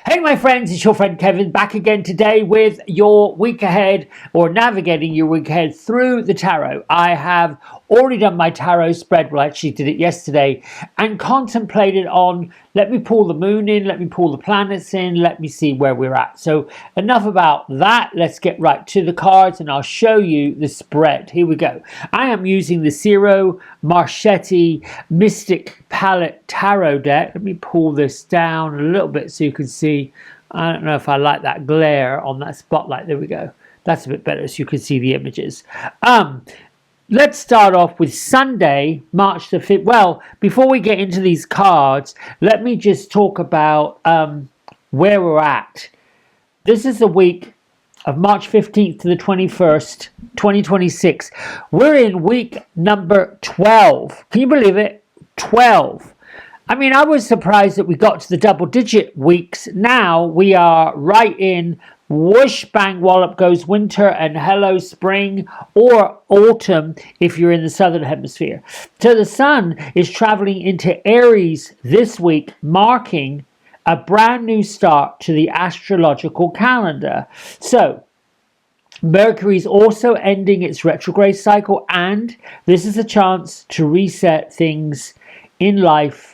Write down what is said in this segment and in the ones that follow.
Hey my friends, it's your friend Kevin back again today with your week ahead, or navigating your week ahead through the tarot. I have already done my tarot spread, well I actually did it yesterday, and contemplated on, let me pull the moon in, let me pull the planets in, let me see where we're at. So enough about that, let's get right to the cards and I'll show you the spread. Here we go. I am using the Ciro Marchetti Mystic Palette Tarot deck. Let me pull this down a little bit so you can see. I don't know if I like that glare on that spotlight. There we go. That's a bit better so you can see the images. Let's start off with Sunday, March the 5th. Well, before we get into these cards, let me just talk about where we're at. This is the week of March 15th to the 21st, 2026. We're in week number 12. Can you believe it? 12. I mean, I was surprised that we got to the double-digit weeks. Now we are right in whoosh, bang, wallop goes winter and hello spring or autumn if you're in the southern hemisphere. So the sun is traveling into Aries this week, marking a brand new start to the astrological calendar. So Mercury is also ending its retrograde cycle, and this is a chance to reset things in life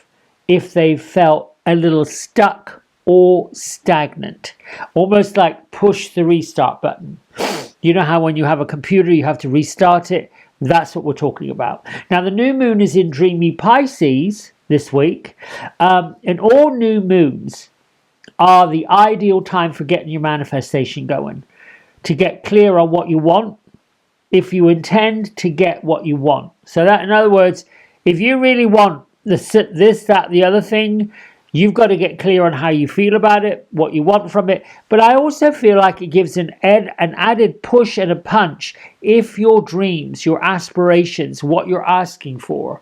if they've felt a little stuck or stagnant. Almost like push the restart button. You know how when you have a computer you have to restart it? That's what we're talking about. Now the new moon is in dreamy Pisces this week, and all new moons are the ideal time for getting your manifestation going, to get clear on what you want, if you intend to get what you want. So that, in other words, if you really want this, that, the other thing, you've got to get clear on how you feel about it, what you want from it. But I also feel like it gives an added push and a punch if your dreams, your aspirations, what you're asking for,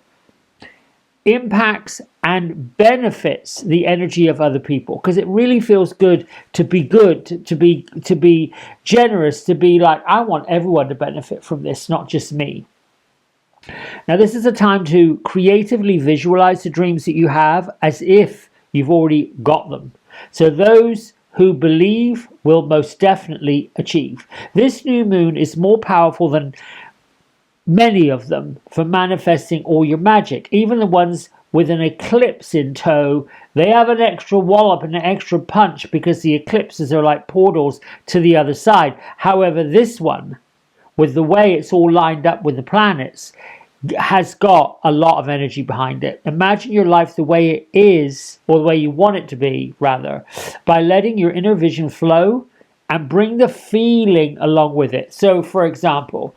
impacts and benefits the energy of other people, because it really feels good, to be generous, to be like, I want everyone to benefit from this, not just me. Now this is a time to creatively visualize the dreams that you have as if you've already got them. So those who believe will most definitely achieve. This new moon is more powerful than many of them for manifesting all your magic. Even the ones with an eclipse in tow, they have an extra wallop and an extra punch because the eclipses are like portals to the other side. However, this one, with the way it's all lined up with the planets, has got a lot of energy behind it. Imagine your life the way it is, or the way you want it to be, rather, by letting your inner vision flow and bring the feeling along with it. So, for example,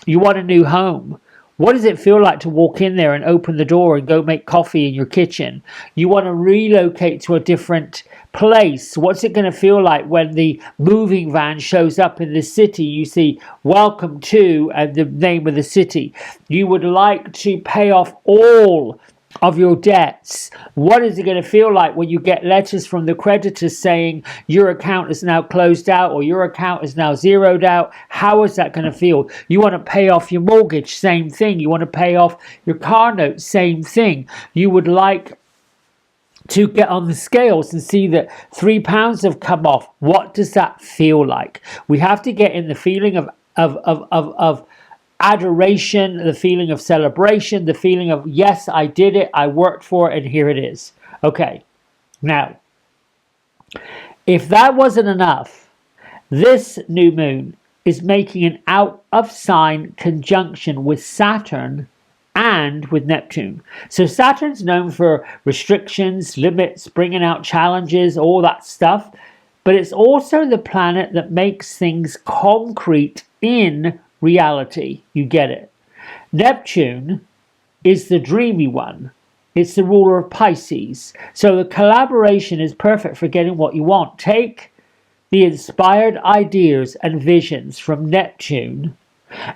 you want a new home. What does it feel like to walk in there and open the door and go make coffee in your kitchen? You want to relocate to a different place. What's it going to feel like when the moving van shows up in the city? You see, welcome to, and the name of the city. You would like to pay off all of your debts. What is it going to feel like when you get letters from the creditors saying your account is now closed out or your account is now zeroed out? How is that going to feel? You want to pay off your mortgage, same thing. You want to pay off your car note, same thing. You would like to get on the scales and see that 3 pounds have come off. What does that feel like? We have to get in the feeling of adoration, the feeling of celebration, the feeling of, yes, I did it, I worked for it, and here it is. Okay, now, if that wasn't enough, this new moon is making an out of sign conjunction with Saturn and with Neptune. So Saturn's known for restrictions, limits, bringing out challenges, all that stuff, but it's also the planet that makes things concrete in reality. You get it. Neptune is the dreamy one. It's the ruler of Pisces. So the collaboration is perfect for getting what you want. Take the inspired ideas and visions from Neptune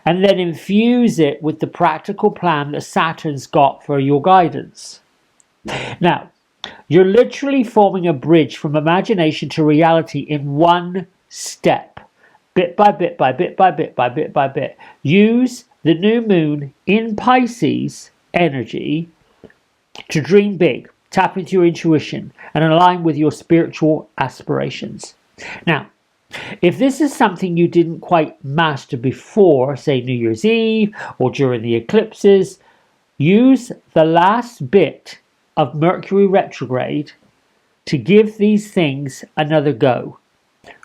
and then infuse it with the practical plan that Saturn's got for your guidance. Now, you're literally forming a bridge from imagination to reality in one step. Bit by bit by bit by bit by bit by bit. Use the new moon in Pisces energy to dream big, Tap into your intuition and align with your spiritual aspirations. Now, if this is something you didn't quite master before, say New Year's Eve or during the eclipses, use the last bit of Mercury retrograde to give these things another go.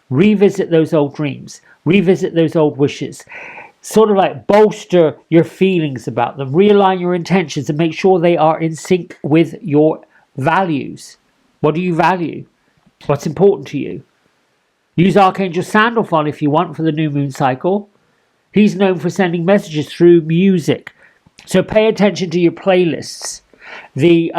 Revisit those old dreams, revisit those old wishes, sort of like bolster your feelings about them, realign your intentions and make sure they are in sync with your values. What do you value? What's important to you? Use Archangel Sandalphon if you want for the new moon cycle. He's known for sending messages through music. So pay attention to your playlists, the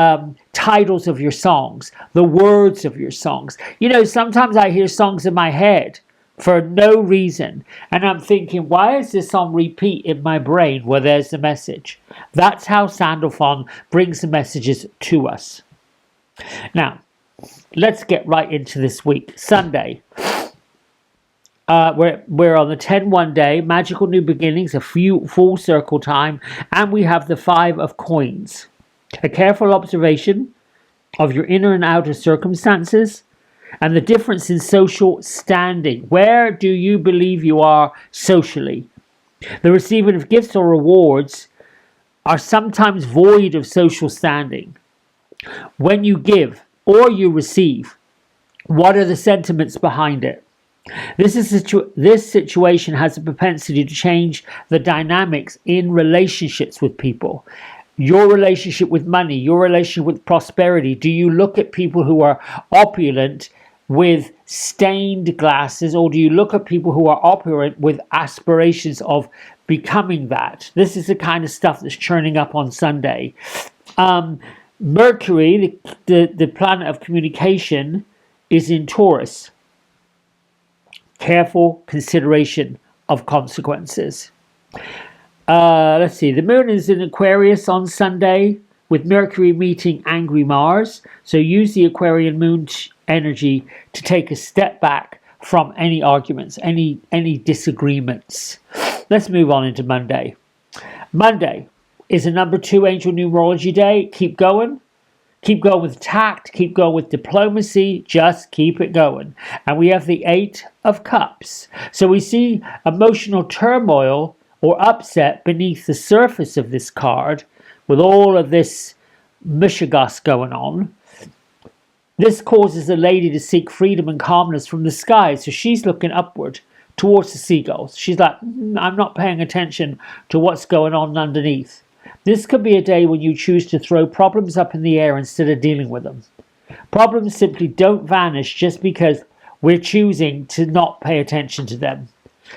titles of your songs, the words of your songs. You know, sometimes I hear songs in my head for no reason, and I'm thinking, why is this on repeat in my brain? Well, there's the message. That's how Sandalphon brings the messages to us. Now, let's get right into this week. Sunday. We're on the 10-1 day, magical new beginnings, a few full circle time, and we have the 5 of coins. A careful observation of your inner and outer circumstances and the difference in social standing. Where do you believe you are socially? The receiving of gifts or rewards are sometimes void of social standing. When you give or you receive, what are the sentiments behind it? This situation has a propensity to change the dynamics in relationships with people. Your relationship with money, your relationship with prosperity. Do you look at people who are opulent with stained glasses, or do you look at people who are opulent with aspirations of becoming that? This is the kind of stuff that's churning up on Sunday. Mercury, the planet of communication, is in Taurus. Careful consideration of consequences. Let's see. The moon is in Aquarius on Sunday with Mercury meeting angry Mars. So use the Aquarian moon energy to take a step back from any arguments, any disagreements. Let's move on into Monday. Monday is a number 2 angel numerology day. Keep going. Keep going with tact, keep going with diplomacy, just keep it going. And we have the 8 of Cups. So we see emotional turmoil or upset beneath the surface of this card with all of this mishigas going on. This causes a lady to seek freedom and calmness from the sky. So she's looking upward towards the seagulls. She's like, I'm not paying attention to what's going on underneath. This could be a day when you choose to throw problems up in the air instead of dealing with them. Problems simply don't vanish just because we're choosing to not pay attention to them.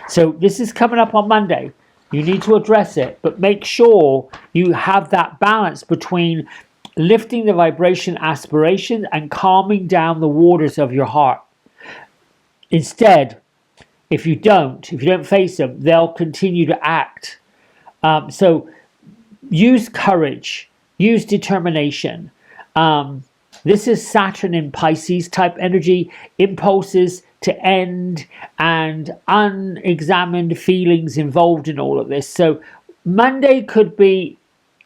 So this is coming up on Monday. You need to address it, but make sure you have that balance between lifting the vibration aspiration and calming down the waters of your heart. Instead, if you don't face them, they'll continue to act. So use courage, use determination. This is Saturn in Pisces type energy, impulses to end and unexamined feelings involved in all of this. So Monday could be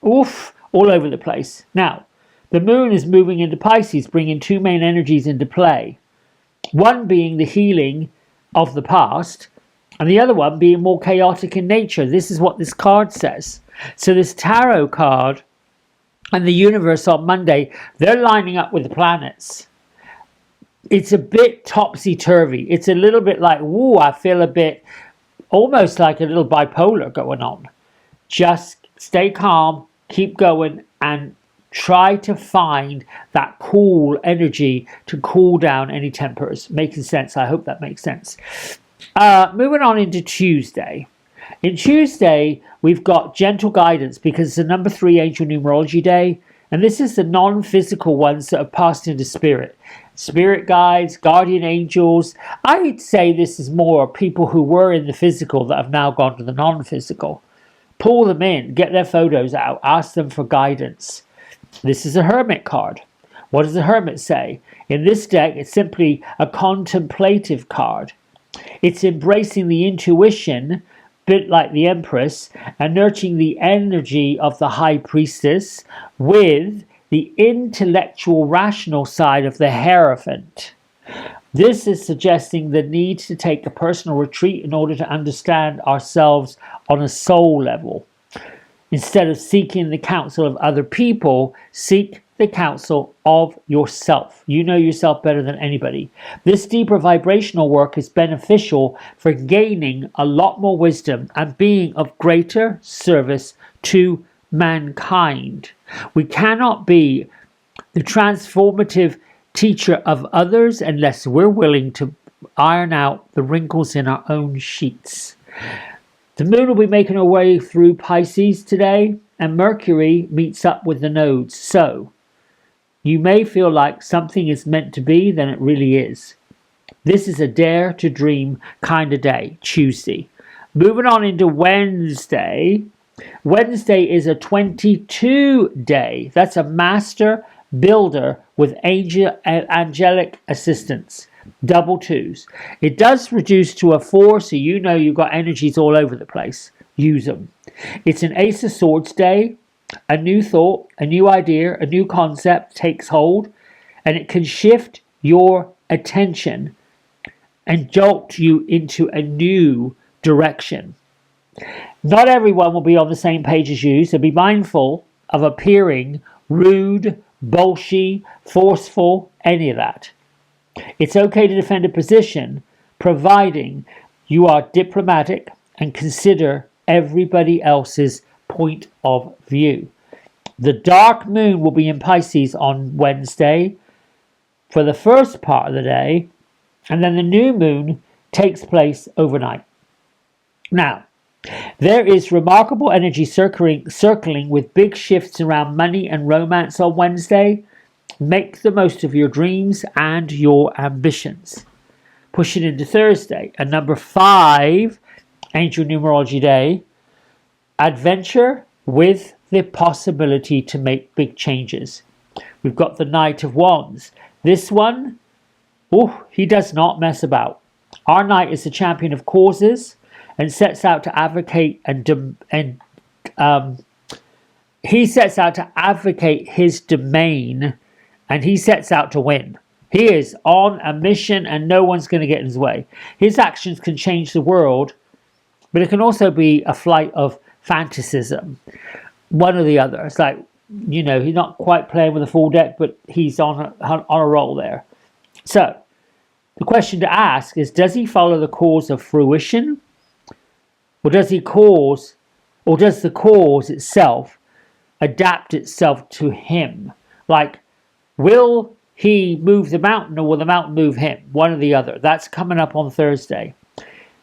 all over the place. Now, the moon is moving into Pisces, bringing 2 main energies into play. One being the healing of the past, and the other one being more chaotic in nature. This is what this card says. So this tarot card and the universe on Monday, they're lining up with the planets. It's a bit topsy-turvy. It's a little bit like, I feel a bit, almost like a little bipolar going on. Just stay calm, keep going, and try to find that cool energy to cool down any tempers. Making sense? I hope that makes sense. Moving on into Tuesday. In Tuesday, we've got gentle guidance because it's a number 3 angel numerology day. And this is the non-physical ones that have passed into spirit. Spirit guides, guardian angels. I'd say this is more people who were in the physical that have now gone to the non-physical. Pull them in, get their photos out, ask them for guidance. This is a hermit card. What does the hermit say? In this deck, it's simply a contemplative card. It's embracing the intuition, bit like the Empress, and nurturing the energy of the High Priestess with the intellectual rational side of the Hierophant. This is suggesting the need to take a personal retreat in order to understand ourselves on a soul level. Instead of seeking the counsel of other people, seek the counsel of yourself. You know yourself better than anybody. This deeper vibrational work is beneficial for gaining a lot more wisdom and being of greater service to mankind. We cannot be the transformative teacher of others unless we're willing to iron out the wrinkles in our own sheets. The moon will be making her way through Pisces today, and Mercury meets up with the nodes. So, you may feel like something is meant to be than it really is. This is a dare to dream kind of day, Tuesday. Moving on into Wednesday. Wednesday is a 22 day. That's a master builder with angelic assistance. Double twos. It does reduce to a 4, so you know you've got energies all over the place. Use them. It's an Ace of Swords day. A new thought, a new idea, a new concept takes hold, and it can shift your attention and jolt you into a new direction. Not everyone will be on the same page as you, so be mindful of appearing rude, bolshy, forceful, any of that. It's okay to defend a position, providing you are diplomatic and consider everybody else's point of view. The dark moon will be in Pisces on Wednesday for the first part of the day, and then the new moon takes place overnight. Now, there is remarkable energy circling with big shifts around money and romance on Wednesday. Make the most of your dreams and your ambitions. Pushing into Thursday, a number 5 angel numerology day. Adventure with the possibility to make big changes. We've got the Knight of Wands. This one, he does not mess about. Our knight is the champion of causes and sets out to advocate he sets out to advocate his domain, and he sets out to win. He is on a mission and no one's going to get in his way. His actions can change the world, but it can also be a flight of fantasism. One or the other. It's like, he's not quite playing with a full deck, but he's on a roll there. So, the question to ask is, does he follow the cause of fruition? Or does the cause itself adapt itself to him? Like, will he move the mountain or will the mountain move him? One or the other. That's coming up on Thursday.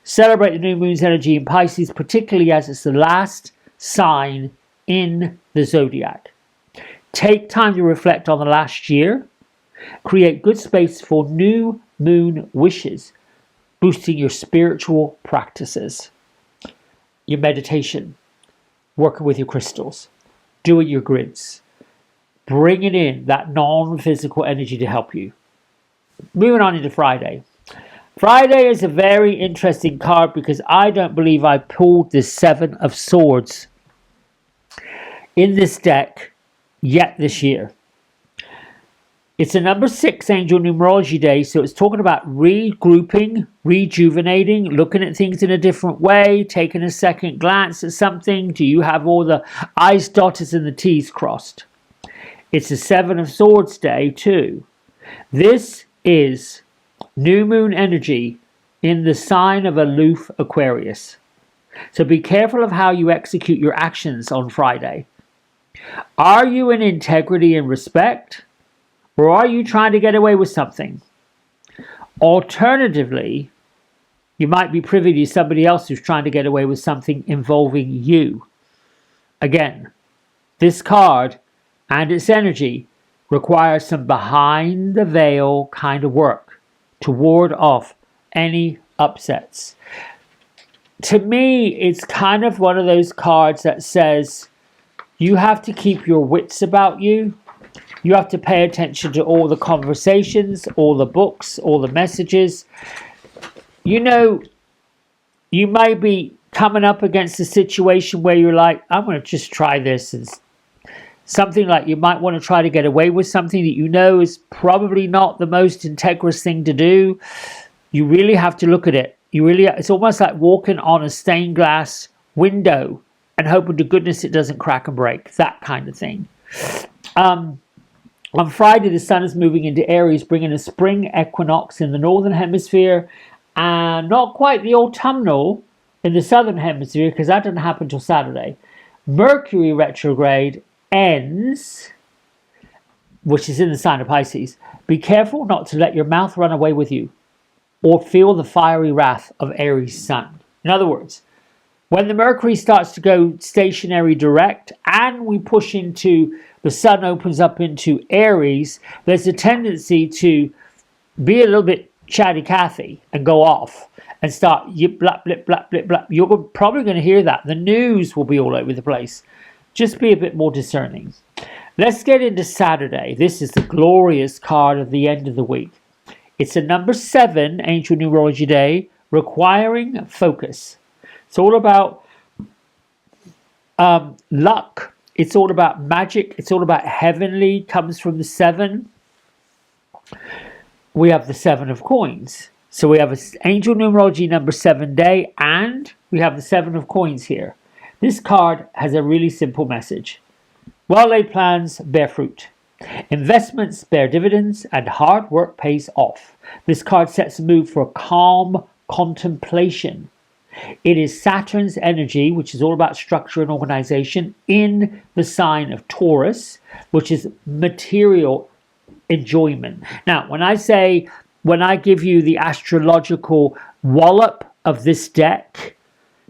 Celebrate the new moon's energy in Pisces, particularly as it's the last sign in the zodiac. Take time to reflect on the last year. Create good space for new moon wishes, boosting your spiritual practices. Your meditation, working with your crystals, doing your grids, bringing in that non-physical energy to help you. Moving on into Friday. Friday is a very interesting card because I don't believe I pulled the 7 of Swords in this deck yet this year. It's a number 6 angel numerology day, so it's talking about regrouping, rejuvenating, looking at things in a different way, taking a second glance at something. Do you have all the I's dotted and the T's crossed? It's a 7 of Swords day too. This is new moon energy in the sign of aloof Aquarius. So be careful of how you execute your actions on Friday. Are you in integrity and respect? Or are you trying to get away with something? Alternatively, you might be privy to somebody else who's trying to get away with something involving you. Again, this card and its energy requires some behind the veil kind of work to ward off any upsets. To me, it's kind of one of those cards that says you have to keep your wits about you. You have to pay attention to all the conversations, all the books, all the messages. You may be coming up against a situation where you're like, I'm going to just try this. And something like you might want to try to get away with something that you know is probably not the most integrous thing to do. You really have to look at it. It's almost like walking on a stained glass window and hoping to goodness it doesn't crack and break, that kind of thing. On Friday, the sun is moving into Aries, bringing a spring equinox in the northern hemisphere and not quite the autumnal in the southern hemisphere, because that doesn't happen until Saturday. Mercury retrograde ends, which is in the sign of Pisces. Be careful not to let your mouth run away with you or feel the fiery wrath of Aries sun. In other words, when the Mercury starts to go stationary direct and we push into, the sun opens up into Aries, there's a tendency to be a little bit chatty Cathy and go off and start yip, blap, blip, blap, blip, blap. You're probably going to hear that. The news will be all over the place. Just be a bit more discerning. Let's get into Saturday. This is the glorious card of the end of the week. It's a number 7 Ancient Numerology Day, requiring focus. It's all about luck. It's all about magic. It's all about heavenly. Comes from the 7. We have the 7 of coins. So we have an Angel Numerology number 7 day, and we have the 7 of coins here. This card has a really simple message. Well-laid plans bear fruit. Investments bear dividends, and hard work pays off. This card sets a mood for calm contemplation. It is Saturn's energy, which is all about structure and organization, in the sign of Taurus, which is material enjoyment. Now, when I give you the astrological wallop of this deck,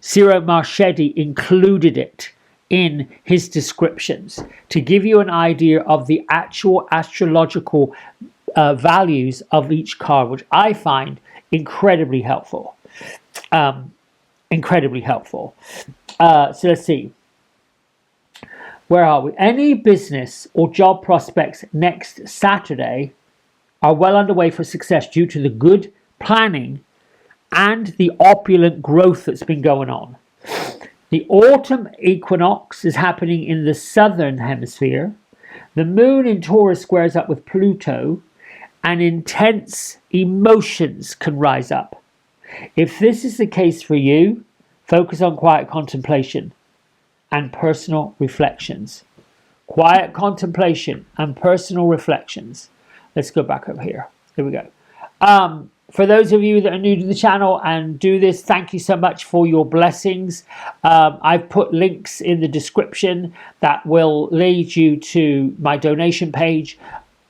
Ciro Marchetti included it in his descriptions to give you an idea of the actual astrological values of each card, which I find incredibly helpful. Incredibly helpful. So let's see. Where are we? Any business or job prospects next Saturday are well underway for success due to the good planning and the opulent growth that's been going on. The autumn equinox is happening in the southern hemisphere. The moon in Taurus squares up with Pluto, and intense emotions can rise up. If this is the case for you, focus on quiet contemplation and personal reflections. Quiet contemplation and personal reflections. Let's go back over here. Here we go. For those of you that are new to the channel and do this, thank you so much for your blessings. I've put links in the description that will lead you to my donation page.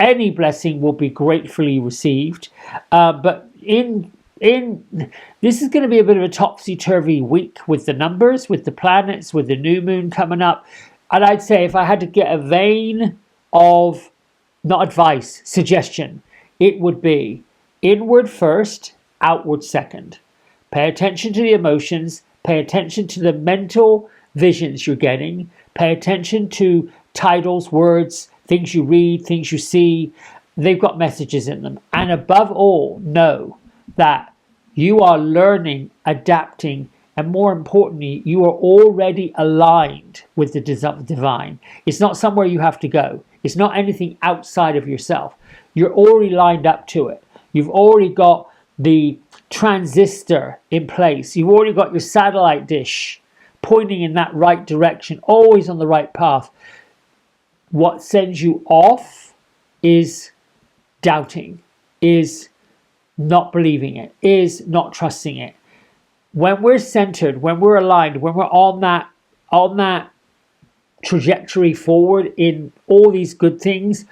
Any blessing will be gratefully received. But this is going to be a bit of a topsy-turvy week with the numbers, with the planets, with the new moon coming up. And I'd say if I had to get a vein of, not advice, suggestion, it would be inward first, outward second. Pay attention to the emotions. Pay attention to the mental visions you're getting. Pay attention to titles, words, things you read, things you see. They've got messages in them. And above all, know that you are learning, adapting, and more importantly, you are already aligned with the divine. It's not somewhere you have to go. It's not anything outside of yourself. You're already lined up to it. You've already got the transistor in place. You've already got your satellite dish pointing in that right direction, always on the right path. What sends you off is doubting, is not believing it, is not trusting it. When we're centered, when we're aligned, when we're on that trajectory forward in all these good things,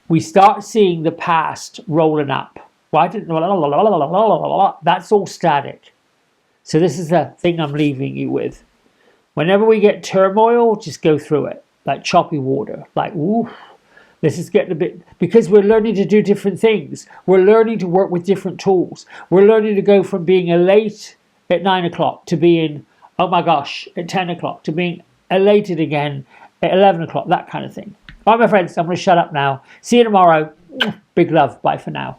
we start seeing the past rolling up. That's all static. So this is the thing I'm leaving you with. Whenever we get turmoil, just go through it like choppy water. Like, ooh, this is getting a bit, because we're learning to do different things. We're learning to work with different tools. We're learning to go from being elate at 9 o'clock to being, oh my gosh, at 10 o'clock, to being elated again at 11 o'clock, that kind of thing. All right, my friends, I'm going to shut up now. See you tomorrow. Big love. Bye for now.